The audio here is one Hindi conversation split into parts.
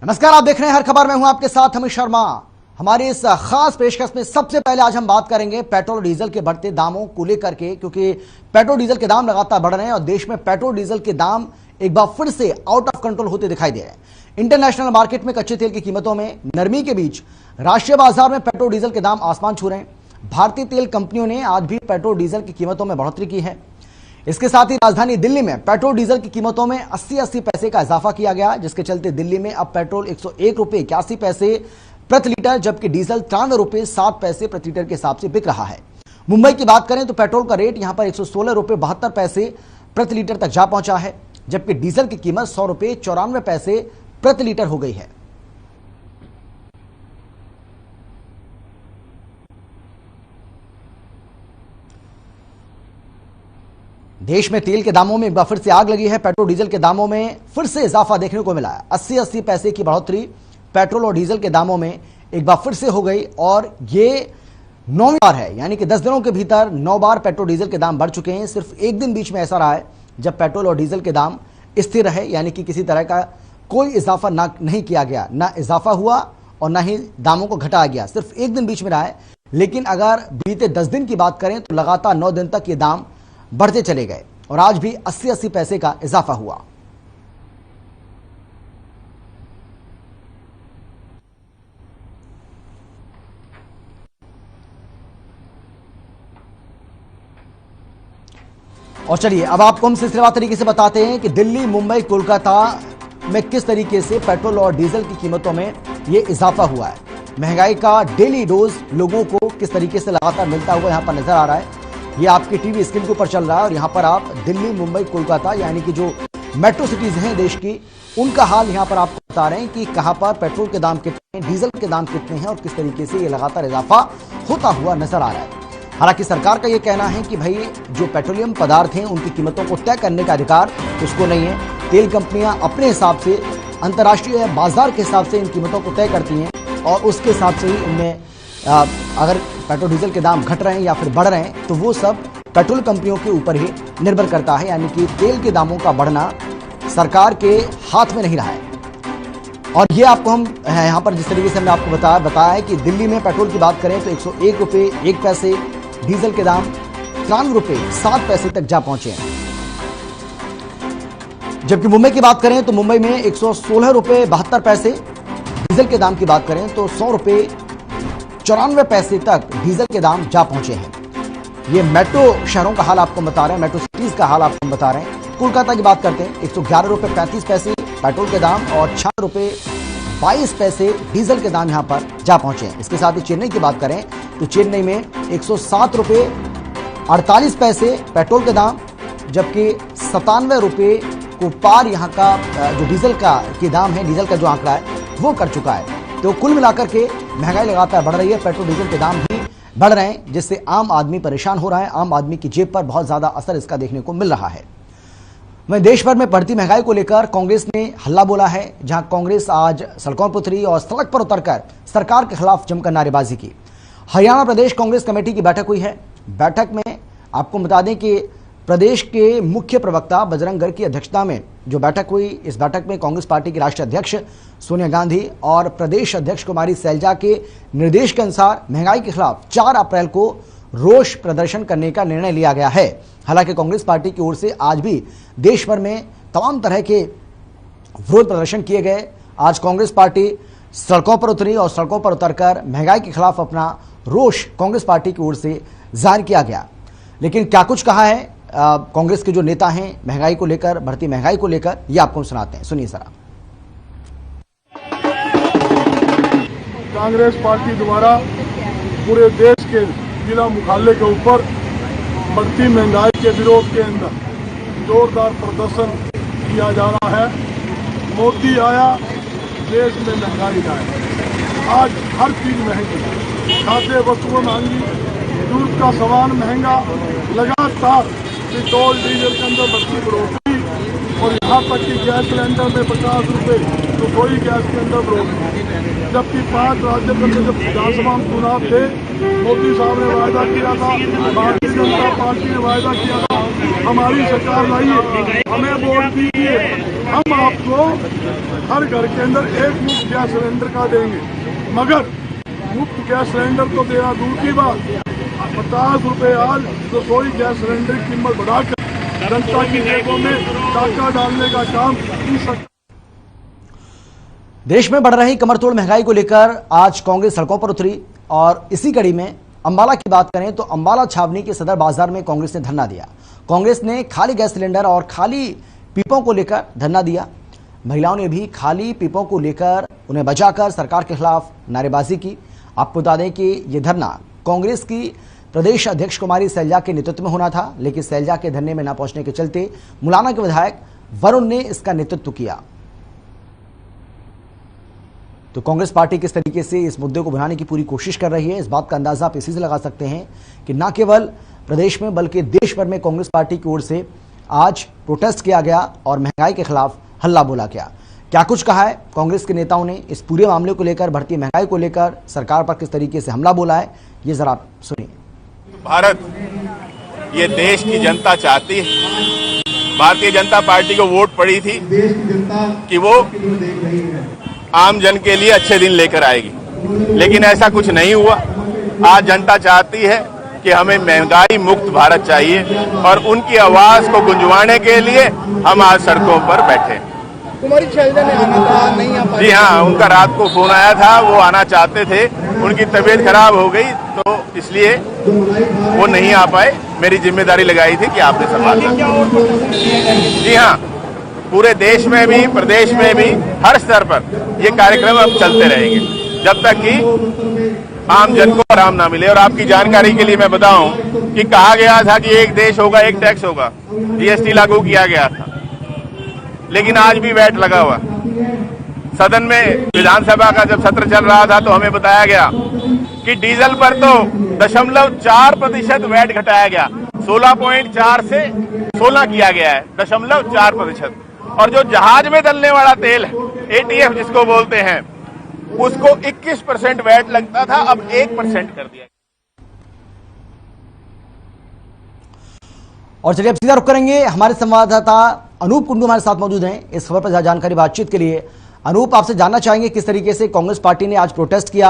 नमस्कार, आप देख रहे हैं हर खबर में हूं आपके साथ अमित शर्मा। हमारी इस खास पेशकश में सबसे पहले आज हम बात करेंगे पेट्रोल डीजल के बढ़ते दामों को लेकर के, क्योंकि पेट्रोल डीजल के दाम लगातार बढ़ रहे हैं और देश में पेट्रोल डीजल के दाम एक बार फिर से आउट ऑफ कंट्रोल होते दिखाई दे रहे हैं। इंटरनेशनल मार्केट में कच्चे तेल की कीमतों में नरमी के बीच राष्ट्रीय बाजार में पेट्रोल डीजल के दाम आसमान छू रहे हैं। भारतीय तेल कंपनियों ने आज भी पेट्रोल डीजल की कीमतों में बढ़ोतरी की है। इसके साथ ही राजधानी दिल्ली में पेट्रोल डीजल की कीमतों में 80 पैसे का इजाफा किया गया, जिसके चलते दिल्ली में अब पेट्रोल 101 रुपए 81 पैसे प्रति लीटर, जबकि डीजल 93 रुपए 7 पैसे प्रति लीटर के हिसाब से बिक रहा है। मुंबई की बात करें तो पेट्रोल का रेट यहां पर 116 रुपए 72 पैसे प्रति लीटर तक जा पहुंचा है, जबकि डीजल की कीमत 100 रुपए 94 पैसे प्रति लीटर हो गई है। देश में तेल के दामों में एक बार फिर से आग लगी है। पेट्रोल डीजल के दामों में फिर से इजाफा देखने को मिला है। 80 पैसे की बढ़ोतरी पेट्रोल और डीजल के दामों में एक बार फिर से हो गई और ये 9वीं बार है, यानी कि 10 दिनों के भीतर 9 बार पेट्रोल डीजल के दाम बढ़ चुके हैं। सिर्फ एक दिन बीच में ऐसा रहा है जब पेट्रोल और डीजल के दाम स्थिर रहे, यानी कि किसी तरह का कोई इजाफा नहीं किया गया, ना इजाफा हुआ और ना ही दामों को घटाया गया। सिर्फ एक दिन बीच में रहा है, लेकिन अगर बीते 10 दिन की बात करें तो लगातार 9 दिन तक ये दाम बढ़ते चले गए और आज भी 80 पैसे का इजाफा हुआ। और चलिए अब आपको हम सिलसिलेवार तरीके से बताते हैं कि दिल्ली, मुंबई, कोलकाता में किस तरीके से पेट्रोल और डीजल की कीमतों में यह इजाफा हुआ है। महंगाई का डेली डोज लोगों को किस तरीके से लगातार मिलता हुआ यहां पर नजर आ रहा है। ये आपकी टीवी स्क्रीन के ऊपर चल रहा है और यहां पर आप दिल्ली, मुंबई, कोलकाता यानी कि जो मेट्रो सिटीज हैं देश की, उनका हाल यहां पर आपको बता रहे हैं कि कहां पर पेट्रोल के दाम कितने हैं, डीजल के दाम कितने हैं और किस तरीके से ये लगातार इजाफा होता हुआ नजर आ रहा है। हालांकि सरकार का यह कहना है कि भाई जो पेट्रोलियम पदार्थ हैं उनकी कीमतों को तय करने का अधिकार उसको नहीं है। तेल कंपनियां अपने हिसाब से अंतर्राष्ट्रीय बाजार के हिसाब से इन कीमतों को तय करती हैं और उसके हिसाब से ही इनमें अगर पेट्रोल डीजल के दाम घट रहे हैं या फिर बढ़ रहे हैं तो वो सब पेट्रोल कंपनियों के ऊपर ही निर्भर करता है, यानी कि तेल के दामों का बढ़ना सरकार के हाथ में नहीं रहा है। और ये आपको हम यहां पर जिस तरीके से हमने आपको बताया है कि दिल्ली में पेट्रोल की बात करें तो 101 रुपए 1 पैसे, डीजल के दाम 93 रुपए 7 पैसे तक जा पहुंचे हैं। जबकि मुंबई की बात करें तो मुंबई में 116 रुपए 72 पैसे, डीजल के दाम की बात करें तो 100 रुपए 94 पैसे तक डीजल के दाम जा पहुंचे हैं। ये मेट्रो शहरों का हाल आपको बता रहे हैं, मेट्रो सिटीज का हाल आपको बता रहे हैं। कोलकाता की बात करते हैं 111 रुपए 35 पैसे पेट्रोल के दाम और 96 रुपए 22 पैसे डीजल के दाम यहां पर जा पहुंचे हैं। इसके साथ ही चेन्नई की बात करें तो चेन्नई में 107 रुपए 48 पैसे पेट्रोल के दाम, जबकि 97 रुपए को पार यहां का जो डीजल का के दाम है, डीजल का जो आंकड़ा है वो कर चुका है। तो कुल मिलाकर के महंगाई लगातार बढ़ रही है, पेट्रोल डीजल के दाम भी बढ़ रहे हैं, जिससे आम आदमी परेशान हो रहा है। आम आदमी की जेब पर बहुत ज्यादा असर इसका देखने को मिल रहा है। वहीं देश भर में बढ़ती महंगाई को लेकर कांग्रेस ने हल्ला बोला है, जहां कांग्रेस आज सड़कों पर उतरी और सड़क पर उतरकर सरकार के खिलाफ जमकर नारेबाजी की। हरियाणा प्रदेश कांग्रेस कमेटी की बैठक हुई है। बैठक में आपको बता दें कि प्रदेश के मुख्य प्रवक्ता बजरंग गर्ग की अध्यक्षता में जो बैठक हुई, इस बैठक में कांग्रेस पार्टी की राष्ट्रीय अध्यक्ष सोनिया गांधी और प्रदेश अध्यक्ष कुमारी सैलजा के निर्देश के अनुसार महंगाई के खिलाफ 4 अप्रैल को रोष प्रदर्शन करने का निर्णय लिया गया है। हालांकि कांग्रेस पार्टी की ओर से आज भी देश भर में तमाम तरह के विरोध प्रदर्शन किए गए। आज कांग्रेस पार्टी सड़कों पर उतरी और सड़कों पर उतरकर महंगाई के खिलाफ अपना रोष कांग्रेस पार्टी की ओर से जाहिर किया गया। लेकिन क्या कुछ कहा है कांग्रेस के जो नेता हैं महंगाई को लेकर, बढ़ती महंगाई को लेकर, ये आपको सुनाते हैं, सुनिए जरा। कांग्रेस पार्टी द्वारा पूरे देश के जिला मुख्यालय के ऊपर बढ़ती महंगाई के विरोध के अंदर जोरदार प्रदर्शन किया जा रहा है। मोदी आया, देश में महंगाई आया। आज हर चीज महंगी, खाद्य वस्तुएं महंगी, दूध का सामान महंगा, लगातार पेट्रोल डीजल के अंदर बढ़ती बढ़ोतरी और यहाँ तक कि गैस सिलेंडर में 50 रुपए तो कोई गैस के अंदर बढ़ोतरी। जबकि 5 राज्यों के अंदर जब विधानसभा चुनाव थे, मोदी साहब ने वायदा किया था, भारतीय जनता पार्टी ने वायदा किया था, हमारी सरकार लाई है, हमें वोट दीजिए, हम आपको हर घर के अंदर एक मुफ्त गैस सिलेंडर का देंगे, मगर मुफ्त गैस सिलेंडर तो देना दूर की बात, 50 रुपए आज रसोई गैस सिलेंडर की कीमत बढ़ाकर जनता की जेबों में डाका डालने का काम इस सरकार। देश में बढ़ रही कमरतोड़ महंगाई को लेकर आज कांग्रेस सड़कों पर उतरी और इसी कड़ी में अंबाला की बात करें तो अंबाला छावनी के सदर बाजार में कांग्रेस ने धरना दिया। कांग्रेस ने खाली गैस सिलेंडर और खाली पीपों को लेकर धरना दिया। महिलाओं ने भी खाली पीपों को लेकर उन्हें बचाकर सरकार के खिलाफ नारेबाजी की। आपको बता दें कि यह धरना कांग्रेस की प्रदेश अध्यक्ष कुमारी सैलजा के नेतृत्व में होना था, लेकिन सैलजा के धरने में न पहुंचने के चलते मुलाना के विधायक वरुण ने इसका नेतृत्व किया। तो कांग्रेस पार्टी किस तरीके से इस मुद्दे को भुनाने की पूरी कोशिश कर रही है, इस बात का अंदाजा आप इसी से लगा सकते हैं कि न केवल प्रदेश में बल्कि देश भर में कांग्रेस पार्टी की ओर से आज प्रोटेस्ट किया गया और महंगाई के खिलाफ हल्ला बोला गया। क्या कुछ कहा है कांग्रेस के नेताओं ने इस पूरे मामले को लेकर, बढ़ती महंगाई को लेकर सरकार पर किस तरीके से हमला बोला है, ये जरा आप सुनिए। भारत, ये देश की जनता चाहती है, भारतीय जनता पार्टी को वोट पड़ी थी कि वो आम जन के लिए अच्छे दिन लेकर आएगी, लेकिन ऐसा कुछ नहीं हुआ। आज जनता चाहती है कि हमें महंगाई मुक्त भारत चाहिए और उनकी आवाज को गुंजवाने के लिए हम आज सड़कों पर बैठे। कुमारी सैलजा ने आना था, नहीं आ पाई। जी हाँ, उनका रात को फोन आया था, वो आना चाहते थे, उनकी तबीयत खराब हो गई तो इसलिए वो नहीं आ पाए। मेरी जिम्मेदारी लगाई थी कि आपने संभाला। जी हाँ, पूरे देश में भी प्रदेश में भी हर स्तर पर ये कार्यक्रम अब चलते रहेंगे जब तक कि आम जन को आराम ना मिले। और आपकी जानकारी के लिए मैं बताऊं कि कहा गया था कि एक देश होगा एक टैक्स होगा, जीएसटी लागू किया गया था, लेकिन आज भी वैट लगा हुआ। सदन में विधानसभा का जब सत्र चल रहा था तो हमें बताया गया कि डीजल पर तो 0.4% वैट घटाया गया, 16.4 से 16 किया गया है, 0.4%। और जो जहाज में डलने वाला तेल एटीएफ जिसको बोलते हैं, उसको 21% वैट लगता था, अब 1% कर दिया। और चलिए अब सीधा रुक करेंगे, हमारे संवाददाता अनूप कुंडू हमारे साथ मौजूद हैं इस खबर पर जानकारी बातचीत के लिए। अनूप, आपसे जानना चाहेंगे किस तरीके से कांग्रेस पार्टी ने आज प्रोटेस्ट किया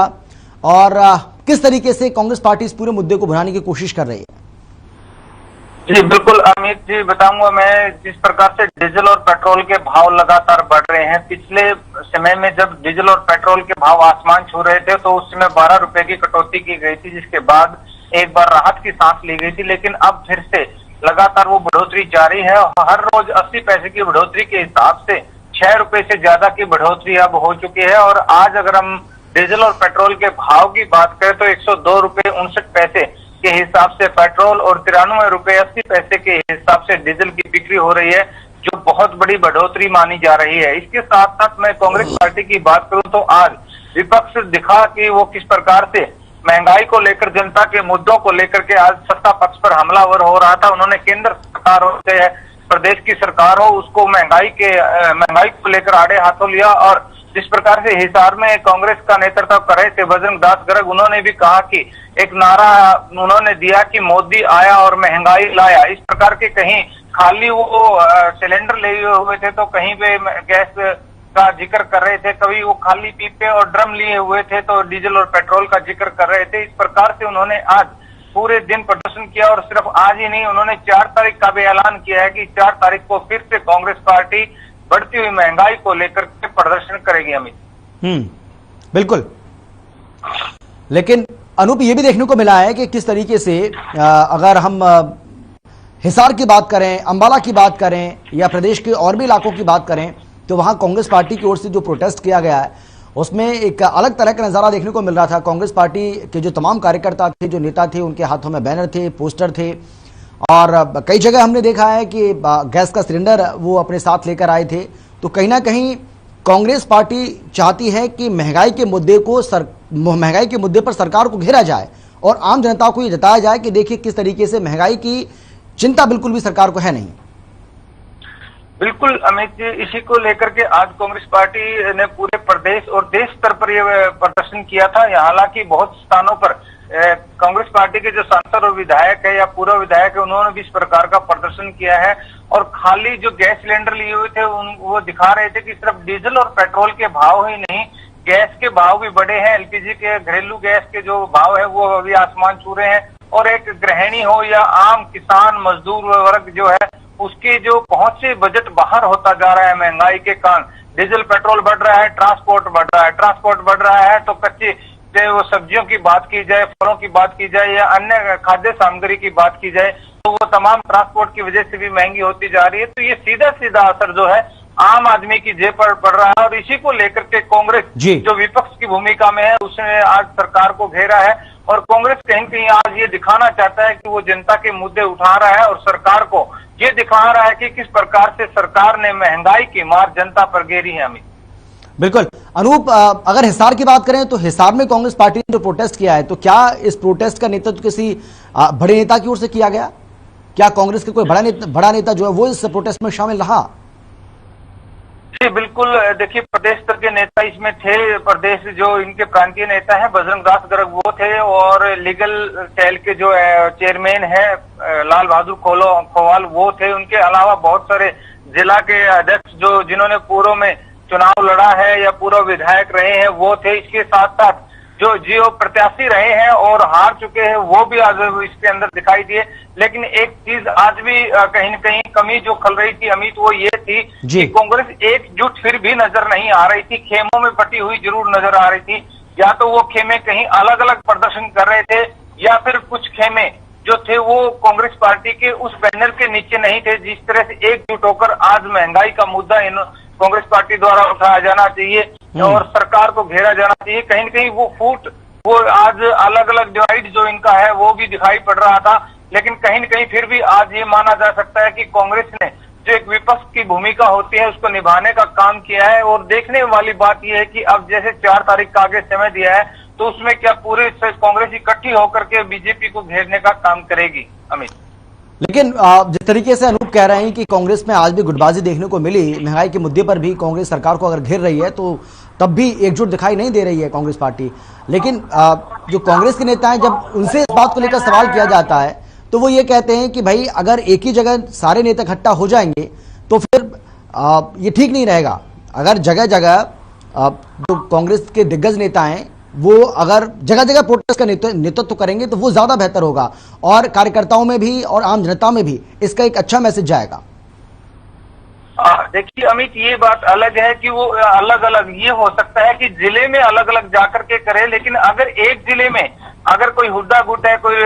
और किस तरीके से कांग्रेस पार्टी इस पूरे मुद्दे को भुनाने की कोशिश कर रही है। जी बिल्कुल अमित जी, बताऊंगा मैं। जिस प्रकार से डीजल और पेट्रोल के भाव लगातार बढ़ रहे हैं, पिछले समय में जब डीजल और पेट्रोल के भाव आसमान छू रहे थे तो उस समय 12 रुपए की कटौती की गई थी, जिसके बाद एक बार राहत की सांस ली गई थी, लेकिन अब फिर से लगातार वो बढ़ोतरी जारी है। हर रोज 80 पैसे की बढ़ोतरी के हिसाब से 6 रुपए से ज्यादा की बढ़ोतरी अब हो चुकी है। और आज अगर हम डीजल और पेट्रोल के भाव की बात करें तो 102 रुपए 59 पैसे के हिसाब से पेट्रोल और 93 रुपए 80 पैसे के हिसाब से डीजल की बिक्री हो रही है, जो बहुत बड़ी बढ़ोतरी मानी जा रही है। इसके साथ साथ मैं कांग्रेस पार्टी की बात करूं तो आज विपक्ष दिखा कि वो किस प्रकार से महंगाई को लेकर, जनता के मुद्दों को लेकर के आज सत्ता पक्ष पर हमलावर हो रहा था। उन्होंने केंद्र सरकार हो चाहे प्रदेश की सरकार हो, उसको महंगाई को लेकर आड़े हाथों लिया। और जिस प्रकार से हिसार में कांग्रेस का नेतृत्व कर रहे थे बजरंग दास गर्ग, उन्होंने भी कहा कि एक नारा उन्होंने दिया कि मोदी आया और महंगाई लाया। इस प्रकार के कहीं खाली वो सिलेंडर लिए हुए थे तो कहीं पे गैस का जिक्र कर रहे थे, कभी वो खाली पीपे और ड्रम लिए हुए थे तो डीजल और पेट्रोल का जिक्र कर रहे थे। इस प्रकार से उन्होंने आज पूरे दिन प्रदर्शन किया और सिर्फ आज ही नहीं, उन्होंने 4 तारीख का भी ऐलान किया है कि 4 तारीख को फिर से कांग्रेस पार्टी बढ़ती हुई महंगाई को लेकर के प्रदर्शन करेगी। अमित बिल्कुल, लेकिन अनूप ये भी देखने को मिला है कि किस तरीके से अगर हम हिसार की बात करें, अंबाला की बात करें या प्रदेश के और भी इलाकों की बात करें तो वहां कांग्रेस पार्टी की ओर से जो प्रोटेस्ट किया गया है उसमें एक अलग तरह का नजारा देखने को मिल रहा था। कांग्रेस पार्टी के जो तमाम कार्यकर्ता थे, जो नेता थे, उनके हाथों में बैनर थे, पोस्टर थे और कई जगह हमने देखा है कि गैस का सिलेंडर वो अपने साथ लेकर आए थे। तो कहीं ना कहीं कांग्रेस पार्टी चाहती है कि महंगाई के मुद्दे पर सरकार को घेरा जाए और आम जनता को ये जताया जाए कि देखिए किस तरीके से महंगाई की चिंता बिल्कुल भी सरकार को है नहीं। बिल्कुल अमित जी, इसी को लेकर के आज कांग्रेस पार्टी ने पूरे प्रदेश और देश स्तर पर यह प्रदर्शन किया था। हालांकि बहुत स्थानों पर कांग्रेस पार्टी के जो सांसद और विधायक है या पूर्व विधायक है, उन्होंने भी इस प्रकार का प्रदर्शन किया है और खाली जो गैस सिलेंडर लिए हुए थे वो दिखा रहे थे कि सिर्फ डीजल और पेट्रोल के भाव ही नहीं, गैस के भाव भी बढ़े हैं। एलपीजी के, घरेलू गैस के जो भाव है वो अभी आसमान छू रहे हैं और एक गृहिणी हो या आम किसान मजदूर वर्ग जो है उसकी जो पहुंच से बजट बाहर होता जा रहा है महंगाई के कारण। डीजल पेट्रोल बढ़ रहा है, ट्रांसपोर्ट बढ़ रहा है, ट्रांसपोर्ट बढ़ रहा है तो कच्ची चाहे वो सब्जियों की बात की जाए, फलों की बात की जाए या अन्य खाद्य सामग्री की बात की जाए तो वो तमाम ट्रांसपोर्ट की वजह से भी महंगी होती जा रही है। तो ये सीधा सीधा असर जो है आम आदमी की जेब पर पड़ रहा है और इसी को लेकर के कांग्रेस जो विपक्ष की भूमिका में है उसने आज सरकार को घेरा है और कांग्रेस कहीं कहीं आज ये दिखाना चाहता है कि वो जनता के मुद्दे उठा रहा है और सरकार को ये दिखा रहा है कि किस प्रकार से सरकार ने महंगाई की मार जनता पर घेरी है। अमित, बिल्कुल। अनूप, अगर हिसार की बात करें तो हिसार में कांग्रेस पार्टी ने जो प्रोटेस्ट किया है तो क्या इस प्रोटेस्ट का नेतृत्व किसी बड़े नेता की ओर से किया गया? क्या कांग्रेस के कोई बड़ा नेता जो है वो इस प्रोटेस्ट में शामिल रहा? जी बिल्कुल, देखिए प्रदेश स्तर के नेता इसमें थे। प्रदेश जो इनके प्रांतीय नेता हैं बजरंग दास गर्ग वो थे और लीगल सेल के जो चेयरमैन है लाल बहादुर खोवाल वो थे। उनके अलावा बहुत सारे जिला के अध्यक्ष जो जिन्होंने पूर्व में चुनाव लड़ा है या पूर्व विधायक रहे हैं वो थे। इसके साथ साथ जो प्रत्याशी रहे हैं और हार चुके हैं वो भी आज इसके अंदर दिखाई दिए। लेकिन एक चीज आज भी कहीं न कहीं कमी जो खल रही थी अमित, वो ये थी कि कांग्रेस एकजुट फिर भी नजर नहीं आ रही थी, खेमों में बटी हुई जरूर नजर आ रही थी। या तो वो खेमे कहीं अलग अलग प्रदर्शन कर रहे थे या फिर कुछ खेमे जो थे वो कांग्रेस पार्टी के उस बैनर के नीचे नहीं थे। जिस तरह से एकजुट होकर आज महंगाई का मुद्दा कांग्रेस पार्टी द्वारा उठाया जाना चाहिए और सरकार को घेरा जाना चाहिए, कहीं न कहीं वो आज अलग अलग डिवाइड जो इनका है वो भी दिखाई पड़ रहा था। लेकिन कहीं न कहीं फिर भी आज ये माना जा सकता है कि कांग्रेस ने जो एक विपक्ष की भूमिका होती है उसको निभाने का काम किया है। और देखने वाली बात यह है कि अब जैसे 4 तारीख का आगे समय दिया है तो उसमें क्या पूरे कांग्रेस इकट्ठी होकर के बीजेपी को घेरने का काम करेगी। अमित, लेकिन जिस तरीके से अनूप कह रहे हैं कि कांग्रेस में आज भी गुटबाजी देखने को मिली, महंगाई के मुद्दे पर भी कांग्रेस सरकार को अगर घेर रही है तो तब भी एकजुट दिखाई नहीं दे रही है कांग्रेस पार्टी। लेकिन जो कांग्रेस के नेता हैं जब उनसे इस बात को लेकर सवाल किया जाता है तो वो ये कहते हैं कि भाई अगर एक ही जगह सारे नेता इकट्ठा हो जाएंगे तो फिर ये ठीक नहीं रहेगा। अगर जगह जगह जो कांग्रेस के दिग्गज नेता हैं वो अगर जगह जगह प्रोटेस्ट का नेतृत्व करेंगे तो वो ज्यादा बेहतर होगा और कार्यकर्ताओं में भी और आम जनता में भी इसका एक अच्छा मैसेज जाएगा। देखिए अमित, ये बात अलग है कि वो अलग अलग ये हो सकता है कि जिले में अलग अलग जाकर के करे, लेकिन अगर एक जिले में अगर कोई हुड्डा गुट है, कोई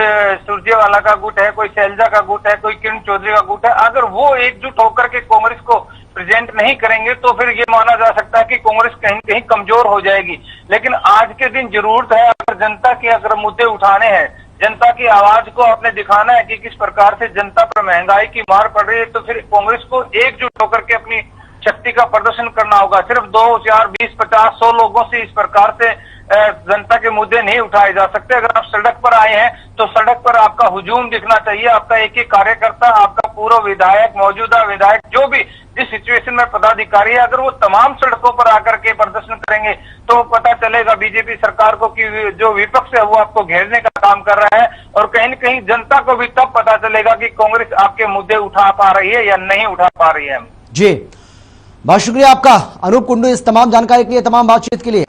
सुरजेवाला का गुट है, कोई शैलजा का गुट है, कोई किरण चौधरी का गुट है, अगर वो एकजुट होकर के कांग्रेस को प्रेजेंट नहीं करेंगे तो फिर ये माना जा सकता है कि कांग्रेस कहीं कहीं कमजोर हो जाएगी। लेकिन आज के दिन जरूरत है, अगर जनता के अगर मुद्दे उठाने हैं, जनता की आवाज को आपने दिखाना है कि किस प्रकार से जनता पर महंगाई की मार पड़ रही है, तो फिर कांग्रेस को एकजुट होकर के अपनी शक्ति का प्रदर्शन करना होगा। सिर्फ 2, 4, 20, 50, 100 लोगों से इस प्रकार से जनता के मुद्दे नहीं उठाए जा सकते। अगर आप सड़क पर आए हैं तो सड़क पर आपका हुजूम दिखना चाहिए, आपका एक एक कार्यकर्ता, आपका पूर्व विधायक, मौजूदा विधायक, जो भी जिस सिचुएशन में पदाधिकारी है, अगर वो तमाम सड़कों पर आकर के प्रदर्शन करेंगे तो पता चलेगा बीजेपी सरकार को कि जो विपक्ष है वो आपको घेरने का काम कर रहा है। और कहीं न कहीं जनता को भी तब पता चलेगा कि कांग्रेस आपके मुद्दे उठा पा रही है या नहीं उठा पा रही है। जी, बहुत शुक्रिया आपका अनूप कुंडू इस तमाम जानकारी के लिए, तमाम बातचीत के लिए।